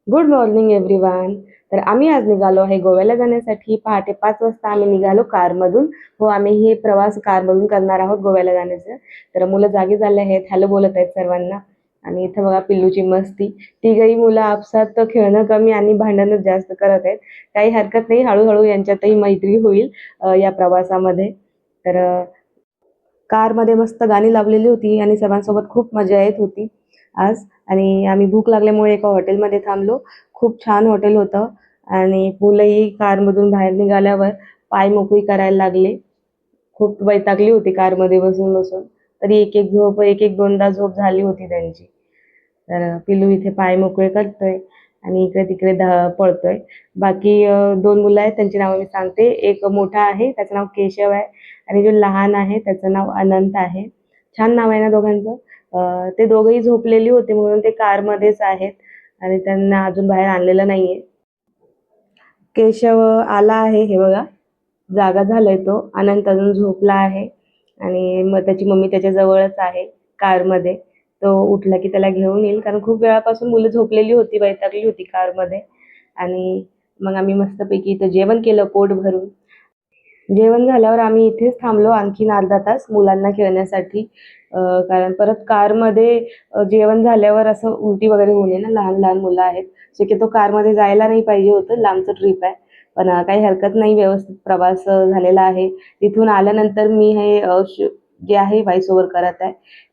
Good morning everyone. तर आम्ही आज निघालो आहे गोव्याला जाण्यासाठी. पहाटे 5 वाजता आम्ही निघालो कारमधून. हो, आम्ही हे प्रवास कारमधून करणार आहोत गोव्याला जाण्याचं. तर मुलं जागी झाले आहेत, हॅलो बोलत आहेत सर्वांना. आणि इथं बघा पिल्लूची मस्ती. तिघही मुलं आपसात खेळणं कमी आणि भांडणच जास्त करत आहेत. काही हरकत नाही, हळूहळू यांच्यातही मैत्री होईल या प्रवासामध्ये. तर कारमध्ये मस्त गाणी लावलेली होती आणि सर्वांसोबत खूप मजा येत होती आज. आणि आम्ही भूक लागल्यामुळे एका हॉटेलमध्ये थांबलो. खूप छान हॉटेल होतं आणि मुलंही कारमधून बाहेर निघाल्यावर पाय मोकळी करायला लागले. खूप वैतागली होती कारमध्ये बसून-बसून. तरी एक-एक दोनदा झोप झाली होती त्यांची. तर पिल्लू इथे पाय मोकळे करतोय आणि इकडे-तिकडे पळतोय. बाकी 2 मुलं आहेत, त्यांची नावं मी सांगते. एक मोठा आहे, त्याचं नाव केशव आहे आणि जो लहान आहे त्याचं नाव अनंत आहे. छान नाव आहे ना दोघांचं? ते दोघंही झोपलेली होते म्हणून ते कारमध्येच आहेत आणि त्यांना अजून बाहेर आणलेलं नाहीये. केशव आला आहे, हे बघा. जागा झालाय तो. अनंत अजून झोपला आहे आणि मग त्याची मम्मी त्याच्या जवळच आहे कारमध्ये. तो उठला की त्याला घेऊन येईल, कारण खूप वेळापासून मुलं झोपलेली होती, वैतागली होती कारमध्ये. आणि मग आम्ही मस्तपैकी इथं जेवण केलं पोट भरून. जेवण झाल्यावर आम्ही इथेच थांबलो आणखीन अर्धा तास मुलांना खेळण्यासाठी. कारण परत कारमध्ये जेवण झाल्यावर असं उलटी वगैरे होऊ नये ना, लहान लहान मुलं आहेत. शक्यतो कारमध्ये जायला नाही पाहिजे होतं, लांबचं ट्रिप आहे. पण काही हरकत नाही, व्यवस्थित प्रवास झालेला आहे. तिथून आल्यानंतर मी हे जे आहे व्हॉइस ओव्हर करत आहे.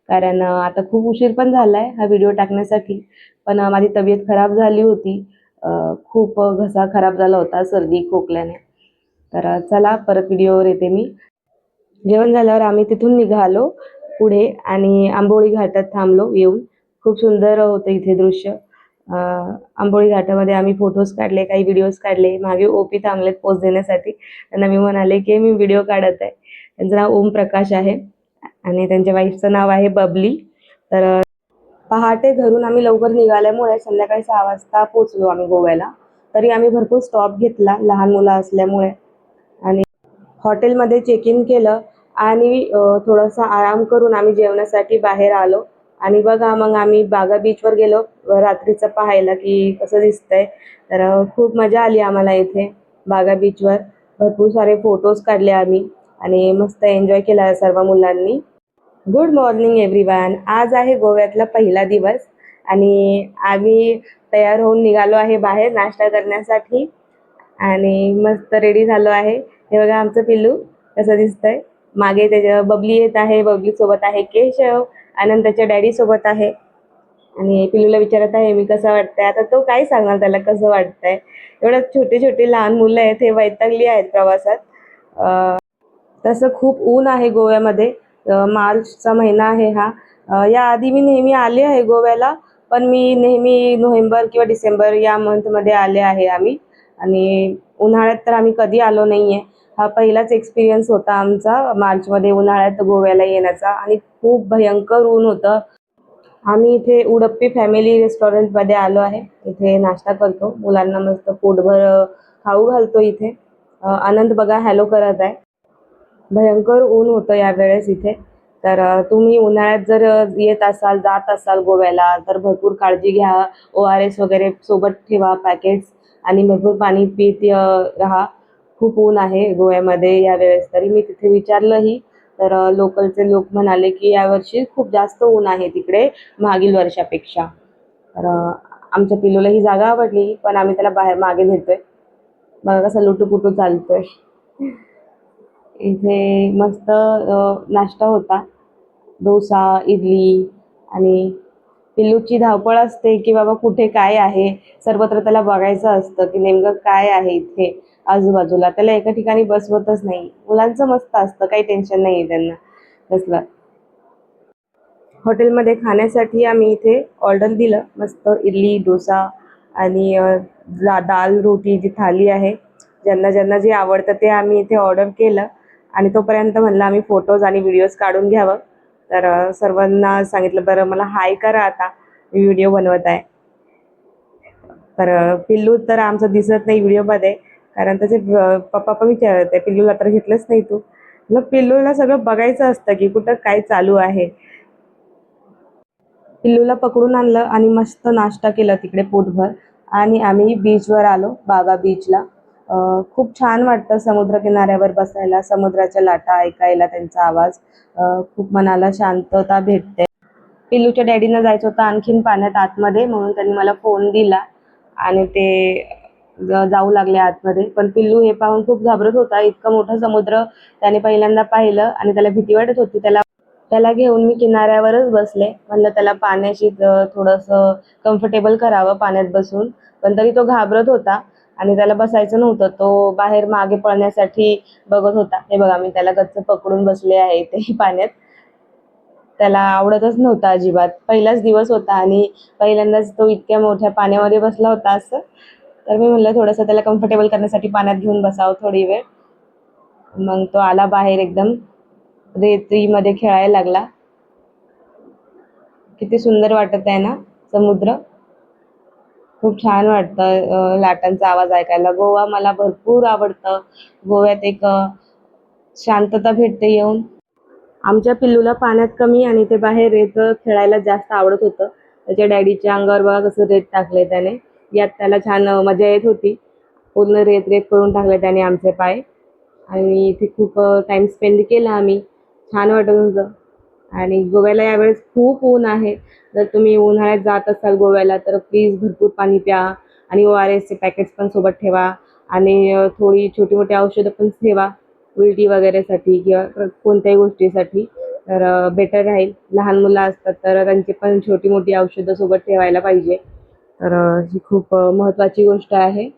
कारण आता खूप उशीर पण झालाय हा व्हिडिओ टाकण्यासाठी. पण माझी तब्येत खराब झाली होती. खूप घसा खराब झाला होता सर्दी खोकल्याने. तर चला परत व्हिडिओवर येते मी. जेवण झाल्यावर आम्ही तिथून निघालो पुढे आणि आंबोळी घाटात थांबलो येऊन. खूप सुंदर होतं इथे दृश्य. आंबोळी घाटामध्ये आम्ही फोटोज काढले, काही व्हिडिओज काढले. मागे ओपी थांबलेत पोज देण्यासाठी. त्यांना मी म्हणाले की मी व्हिडिओ काढत आहे. त्यांचं नाव ओमप्रकाश आहे आणि त्यांच्या वाईफचं नाव आहे बबली. तर पहाटे घरून आम्ही लवकर निघाल्यामुळे संध्याकाळी 6 वाजता पोचलो आम्ही गोव्याला. तरी आम्ही भरपूर स्टॉप घेतला लहान मुलं असल्यामुळे. आणि हॉटेलमध्ये चेक इन केलं आणि थोडासा आराम करून आम्ही जेवणासाठी बाहेर आलो. आणि बघा मग आम्ही बागा बीचवर गेलो रात्रीचं पाहायला की कसं दिसतंय. तर खूप मजा आली आम्हाला इथे बागा बीचवर. भरपूर सारे फोटोज काढले आम्ही आणि मस्त एन्जॉय केला सर्व मुलांनी. Good morning everyone. आज आहे गोव्यातला पहिला दिवस आणि आम्ही तयार होऊन निघालो आहे बाहेर नाश्ता करण्यासाठी आणि मस्त रेडी झालो आहे. हे बघा आमचं पिल्लू कसं दिसतंय. मागे त्याच्या बबली येत आहे. बबली सोबत आहे केशव. आनंद त्याच्या डॅडी सोबत आहे आणि पिल्लूला विचारत आहे मी कसं वाटतंय. आता तो काय सांगणार त्याला कसं वाटतंय. एवढं छोटे छोटे लहान मुलं आहेत, हे वैतागली आहेत प्रवासात. तसं खूप ऊन आहे गोव्यामध्ये. मार्चचा महिना आहे हा. याआधी मी नेहमी आले आहे गोव्याला, पण मी नेहमी नोव्हेंबर किंवा डिसेंबर या मंथमध्ये आले आहे आम्ही. आणि उन्हाळ्यात तर आम्ही कधी आलो नाही आहे. हा पहिलाच एक्सपिरियन्स होता आमचा मार्चमध्ये उन्हाळ्यात गोव्याला येण्याचा आणि खूप भयंकर ऊन होतं. आम्ही इथे उडप्पी फॅमिली रेस्टॉरंटमध्ये आलो आहे. इथे नाश्ता करतो. मुलांना मस्त पोटभर खाऊ घालतो इथे. आनंद बघा हॅलो करत आहे. भयंकर ऊन होतं यावेळेस इथे. तर तुम्ही उन्हाळ्यात जर येत असाल, जात असाल गोव्याला तर भरपूर काळजी घ्या. ORS वगैरे सोबत ठेवा पॅकेट्स आणि भरपूर पाणी पीत राहा. खूप ऊन आहे गोव्यामध्ये यावेळेस. तरी मी तिथे विचारलंही तर लोकलचे लोक म्हणाले की यावर्षी खूप जास्त ऊन आहे तिकडे मागील वर्षापेक्षा. तर आमच्या पिल्लूला ही जागा आवडली, पण आम्ही त्याला बाहेर मागे नेतोय. बघा कसा लुटूपुटू चालतोय. इथे मस्त नाश्ता होता. डोसा, इडली आणि पिल्लूची धावपळ असते की बाबा कुठे काय आहे. सर्वत्र त्याला बघायचं असतं की नेमकं काय आहे इथे आजूबाजूला. त्याला एका ठिकाणी बसवतच नाही. मुलांचं मस्त असतं, काही टेन्शन नाही आहे त्यांना कसलं. हॉटेलमध्ये खाण्यासाठी आम्ही इथे ऑर्डर दिलं. मस्त इडली, डोसा आणि दाल रोटी जी थाली आहे. ज्यांना ज्यांना जे आवडतं ते आम्ही इथे ऑर्डर केलं आणि तोपर्यंत म्हणलं आम्ही फोटोज आणि व्हिडिओज काढून घ्यावं. तर सर्वांना सांगितलं बरं मला हाय करा आता, मी व्हिडिओ बनवत आहे. तर पिल्लू तर आमचं दिसत नाही व्हिडिओमध्ये, कारण त्याचे पप्पा पण विचारत आहे पिल्लूला तर घेतलंच नाही तू. मग पिल्लूला सगळं बघायचं असतं की कुठं काय चालू आहे. पिल्लूला पकडून आणलं आणि मस्त नाश्ता केला तिकडे पोटभर. आणि आम्ही बीचवर आलो, बागा बीचला. खूप छान वाटतं समुद्र किनाऱ्यावर बसायला, समुद्राच्या लाटा ऐकायला, त्यांचा आवाज. खूप मनाला शांतता भेटते. पिल्लूच्या डॅडीनं जायचं होतं आणखीन पाण्यात आतमध्ये, म्हणून त्यांनी मला फोन दिला आणि ते जाऊ लागले आतमध्ये. पण पिल्लू हे पाहून खूप घाबरत होता. इतकं मोठं समुद्र त्याने पहिल्यांदा पाहिलं आणि त्याला भीती वाटत होती. त्याला घेऊन मी किनाऱ्यावरच बसले. म्हणलं त्याला पाण्याशी थोडंसं कम्फर्टेबल करावं पाण्यात बसून. पण तरी तो घाबरत होता आणि त्याला बसायचं नव्हतं. तो बाहेर मागे पळण्यासाठी बघत होता. हे बघा, मी त्याला गच्च पकडून बसले आहे इथे पाण्यात. त्याला आवडतच नव्हतं अजिबात. पहिलाच दिवस होता आणि पहिल्यांदाच तो इतक्या मोठ्या पाण्यामध्ये बसला होता असं. तर मी म्हणलं थोडंसं त्याला कम्फर्टेबल करण्यासाठी पाण्यात घेऊन बसावं थोडी वेळ. मग तो आला बाहेर, एकदम रेतीमध्ये खेळायला लागला. किती सुंदर वाटत आहे ना समुद्र. खूप छान वाटतं लाटांचा आवाज ऐकायला. गोवा मला भरपूर आवडतं. गोव्यात एक शांतता भेटते येऊन. आमच्या पिल्लूला पाण्यात कमी आणि ते बाहेर रेत खेळायला जास्त आवडत होतं. त्याच्या डॅडीच्या अंगावर बघा कसं रेत टाकलंय त्याने. यात त्याला छान मजा येत होती. पूर्ण रेत रेत करून टाकले त्याने आमचे पाय. आणि इथे खूप टाइम स्पेंड केला आम्ही. छान वाटत होतं. आणि गोव्याला यावेळेस खूप ऊन आहे. जर तुम्ही उन्हाळ्यात जात असाल गोव्याला तर प्लीज भरपूर पाणी प्या आणि ORSचे पॅकेट्स पण सोबत ठेवा आणि थोडी छोटी मोठी औषधं पण ठेवा उलटी वगैरेसाठी किंवा कोणत्याही गोष्टीसाठी. तर बेटर राहील. लहान मुलं असतात तर त्यांची पण छोटी मोठी औषधं सोबत ठेवायला पाहिजे. तर ही खूप महत्त्वाची गोष्ट आहे.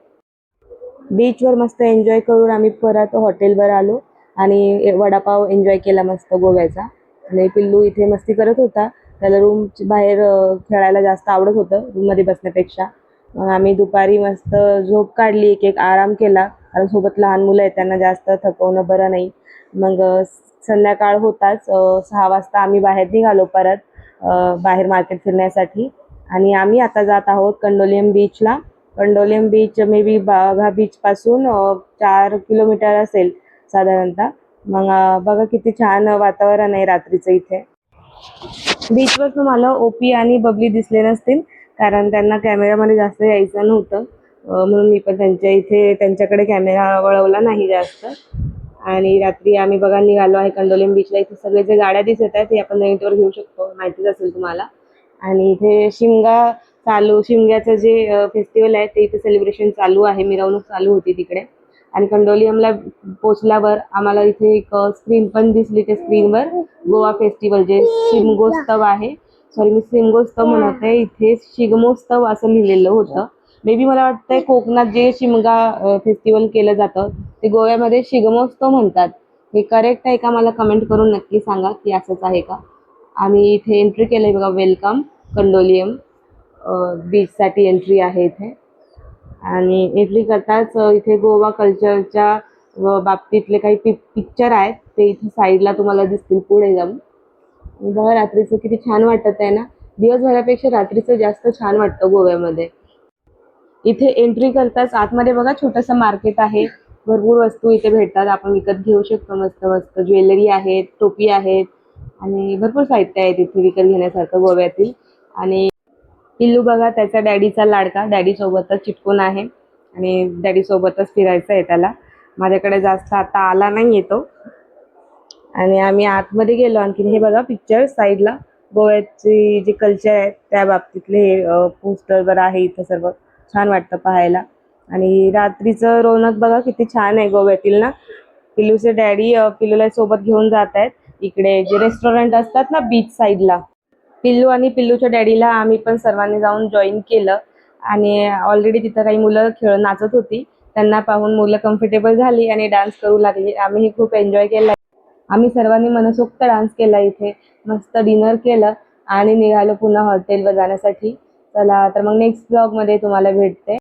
बीचवर मस्त एन्जॉय करून आम्ही परत हॉटेलवर आलो आणि वडापाव एन्जॉय केला मस्त गोव्याचा. आणि पिल्लू इथे मस्ती करत होता. त्याला रूम बाहेर खेळायला जास्त आवडत होतं रूममध्ये बसण्यापेक्षा. मग आम्ही दुपारी मस्त झोप काढली, एक आराम केला. कारण सोबत लहान मुलं आहेत, त्यांना जास्त थकवणं बरं नाही. मग संध्याकाळ होताच 6 वाजता आम्ही बाहेर निघालो परत बाहेर मार्केट फिरण्यासाठी. आणि आम्ही आता जात आहोत कंडोलियम बीचला. कंडोलियम बीच मे बी बागा बीचपासून 4 किलोमीटर असेल साधारणतः. मग बघा किती छान वातावरण आहे रात्रीचं इथे. बीचवर तुम्हाला ओपी आणि बबली दिसले नसतील, कारण त्यांना कॅमेऱ्यामध्ये जास्त यायचं नव्हतं. म्हणून मी पण त्यांच्याकडे कॅमेरा वळवला नाही जास्त. आणि रात्री आम्ही बघा निघालो आहे कंडोलियम बीचला. इथे सगळे जे गाड्या दिसत आहेत ते आपण रेंटवर घेऊ शकतो, माहितीच असेल तुम्हाला. आणि इथे शिमग्याचं जे फेस्टिवल आहे ते इथे सेलिब्रेशन चालू आहे, मिरवणूक चालू होती तिकडे. आणि कंडोलियमला पोचल्यावर आम्हाला इथे एक स्क्रीन पण दिसली. त्या स्क्रीनवर गोवा फेस्टिवल जे शिमगोत्सव आहे, सॉरी मी शिमगोत्सव म्हणत आहे, इथे शिगमोत्सव असं लिहिलेलं होतं. मे बी मला वाटतंय कोकणात जे शिमगा फेस्टिवल केलं जातं ते गोव्यामध्ये शिगमोत्सव म्हणतात. हे करेक्ट आहे का मला कमेंट करून नक्की सांगा की असंच आहे का. आम्ही इथे एंट्री केलंय बघा, वेलकम कंडोलियम बीचसाठी एंट्री आहे इथे. आणि एंट्री करताच इथे गोवा कल्चरच्या बाबतीतले काही पिक्चर आहेत ते इथे साईडला तुम्हाला दिसतील पुढे जाऊन. बघा रात्रीचं किती छान वाटत आहे ना. दिवसभरापेक्षा रात्रीचं जास्त छान वाटतं गोव्यामध्ये. इथे एंट्री करताच आतमध्ये बघा छोटंसं मार्केट आहे. भरपूर वस्तू इथे भेटतात, आपण विकत घेऊ शकतो. मस्त मस्त ज्वेलरी आहेत, टोपी आहेत आणि भरपूर साहित्य आहे तिथे विकत घेण्यासारखं गोव्यातील. आणि पिल्लू बघा त्याचा डॅडीचा लाडका, डॅडी सोबतच चिटकून आहे आणि डॅडी सोबतच फिरायचं आहे त्याला. माझ्याकडे जास्त आता आला नाही येतो. आणि आम्ही आतमध्ये गेलो आणखीन. हे बघा पिक्चर साईडला गोव्याची जी कल्चर आहे त्या बाबतीतले हे पोस्टरवर आहे इथं सर्व. छान वाटतं पाहायला. आणि रात्रीचं रौनक बघा किती छान आहे गोव्यातील ना. पिल्लूचे डॅडी पिल्लूला सोबत घेऊन जात आहेत इकडे जे रेस्टॉरंट असतात ना बीच साईडला. पिल्लू आणि पिल्लूच्या डॅडीला आम्ही पण सर्वांनी जाऊन जॉईन केलं. आणि ऑलरेडी तिथं काही मुलं नाचत होती. त्यांना पाहून मुलं कम्फर्टेबल झाली आणि डान्स करू लागली. आम्हीही खूप एन्जॉय केला. आम्ही सर्वांनी मनसोक्त डान्स केला इथे. मस्त डिनर केलं आणि निघालो पुन्हा हॉटेलवर जाण्यासाठी. चला तर मग नेक्स्ट ब्लॉगमध्ये तुम्हाला भेटते.